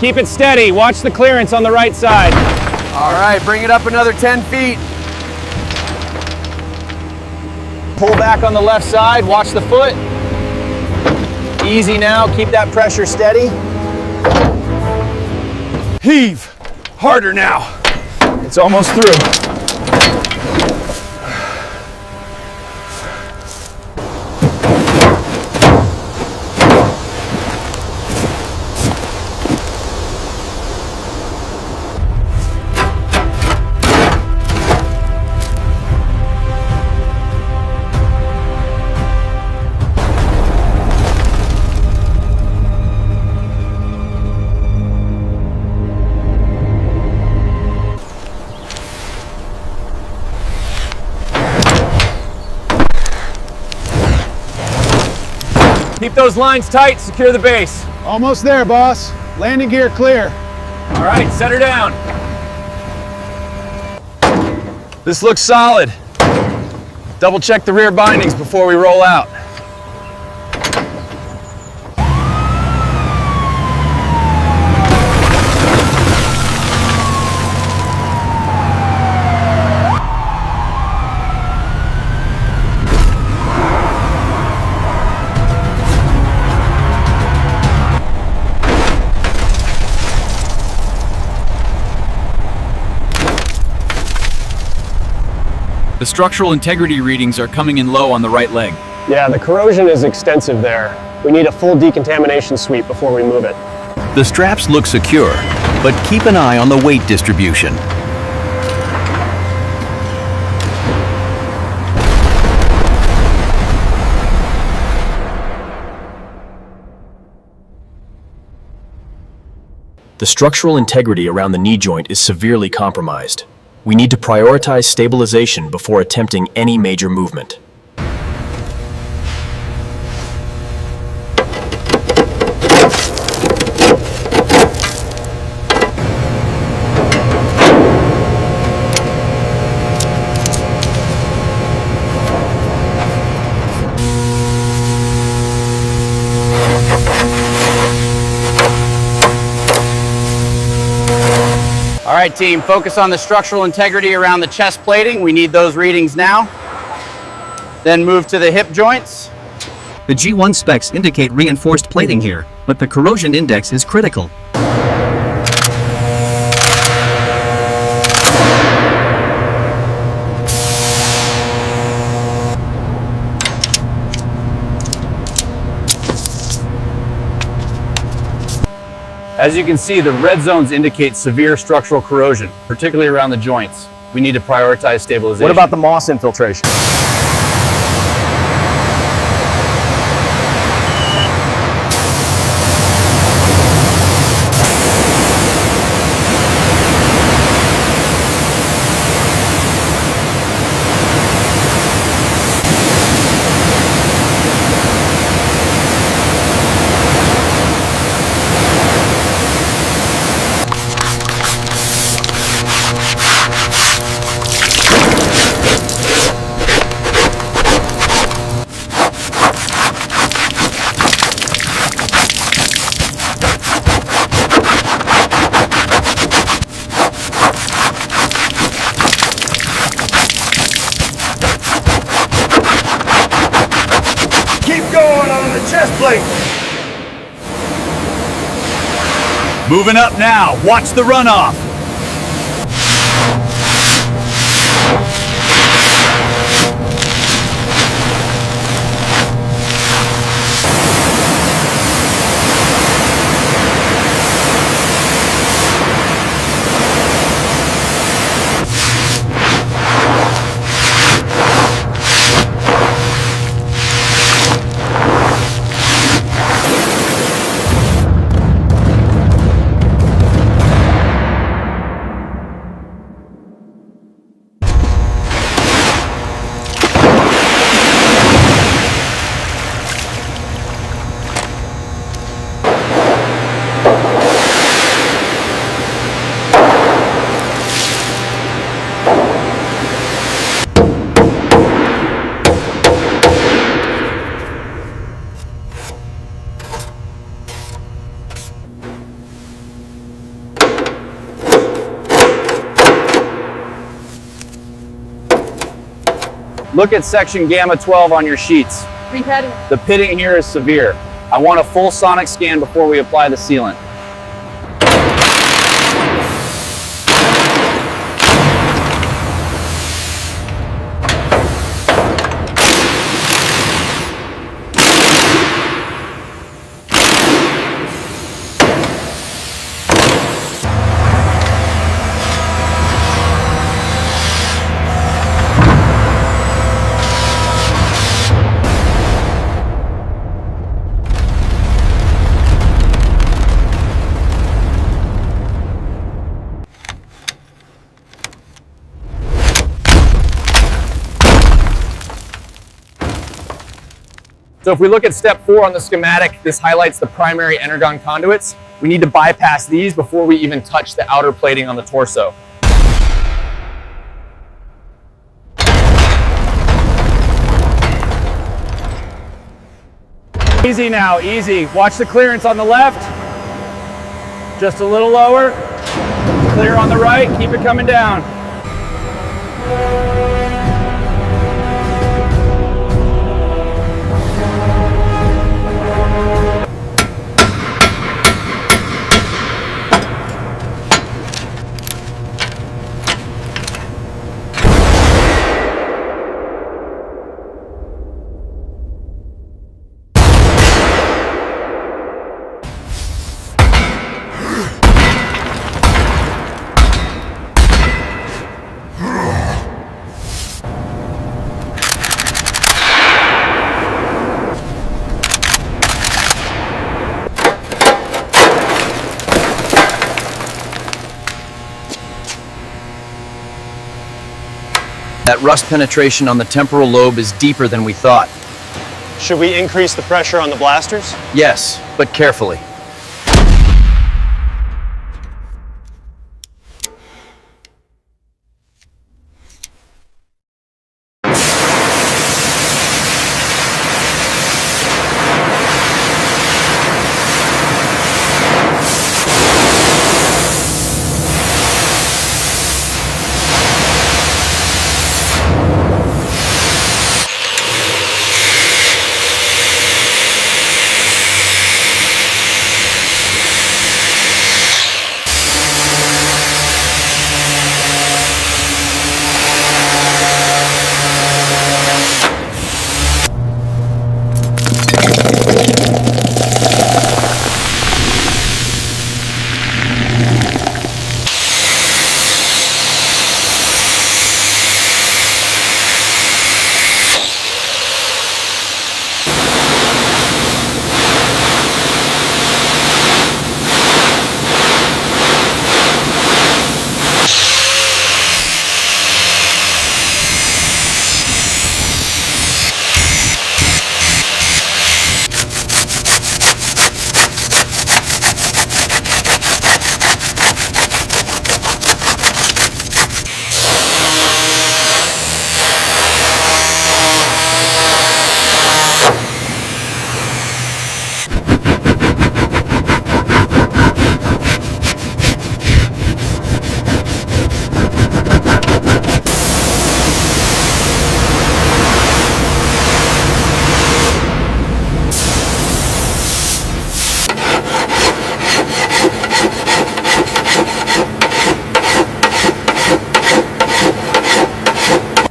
Keep it steady. Watch the clearance on the right side. All right, bring it up another 10 feet. Pull back on the left side. Watch the foot. Easy now. Keep that pressure steady. Heave. Harder now. It's almost through. Keep those lines tight, secure the base. Almost there, boss. Landing gear clear. All right, set her down. This looks solid. Double check the rear bindings before we roll out. The structural integrity readings are coming in low on the right leg. Yeah, the corrosion is extensive there. We need a full decontamination sweep before we move it. The straps look secure, but keep an eye on the weight distribution. The structural integrity around the knee joint is severely compromised. We need to prioritize stabilization before attempting any major movement. All right, team, focus on the structural integrity around the chest plating. We need those readings now. Then move to the hip joints. The G1 specs indicate reinforced plating here, but the corrosion index is critical. As you can see, the red zones indicate severe structural corrosion, particularly around the joints. We need to prioritize stabilization. What about the moss infiltration? Moving up now. Watch the runoff. Look at section gamma 12 on your sheets. The pitting here is severe. I want a full sonic scan before we apply the sealant. So if we look at step 4 on the schematic, this highlights the primary energon conduits. We need to bypass these before we even touch the outer plating on the torso. Easy now, easy. Watch the clearance on the left. Just a little lower. Clear on the right, keep it coming down. That rust penetration on the temporal lobe is deeper than we thought. Should we increase the pressure on the blasters? Yes, but carefully.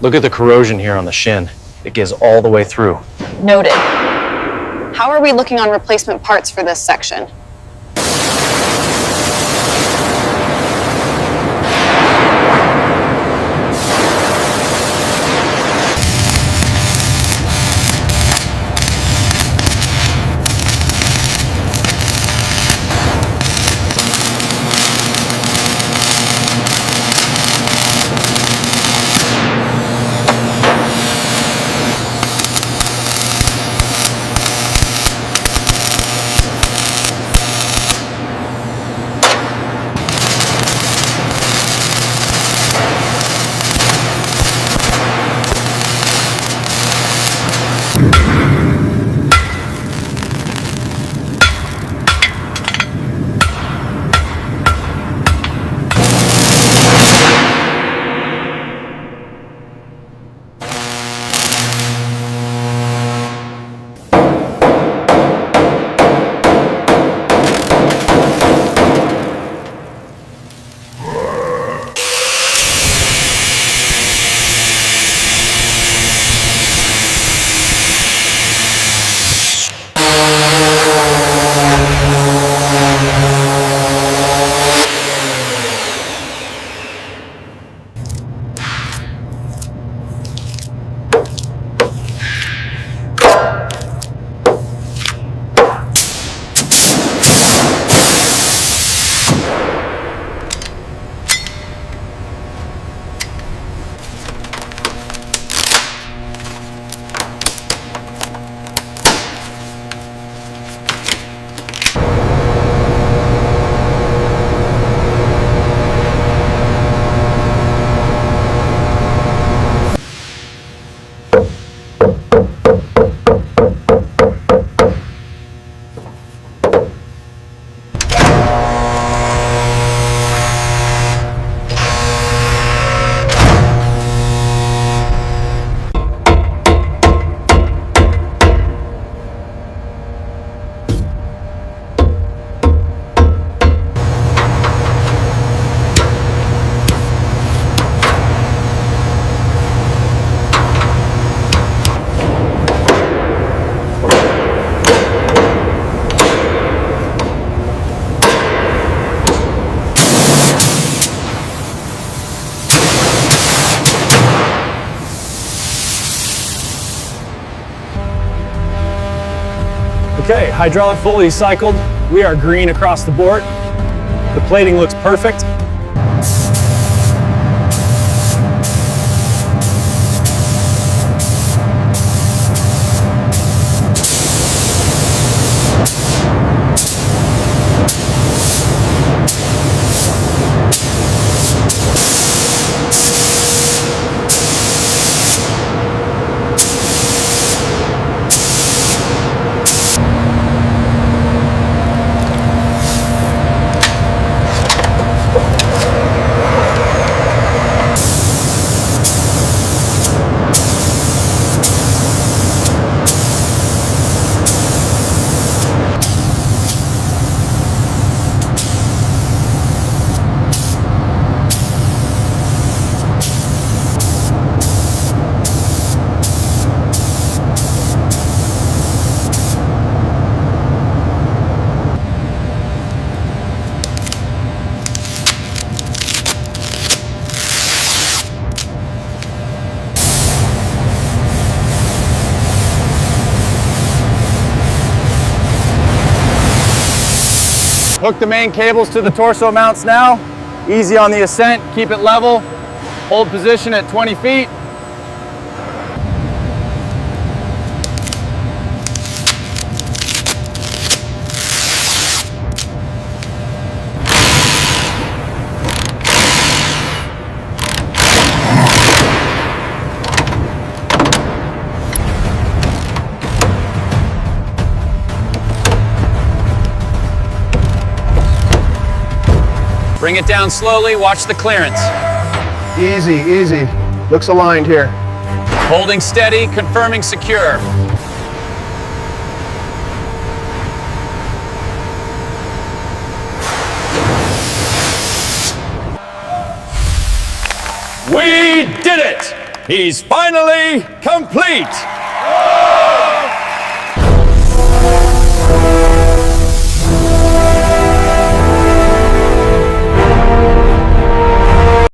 Look at the corrosion here on the shin. It gives all the way through. Noted. How are we looking on replacement parts for this section? Okay, hydraulic fully cycled. We are green across the board. The plating looks perfect. Hook the main cables to the torso mounts now. Easy on the ascent, keep it level. Hold position at 20 feet. Bring it down slowly, watch the clearance. Easy, easy. Looks aligned here. Holding steady, confirming secure. We did it! He's finally complete!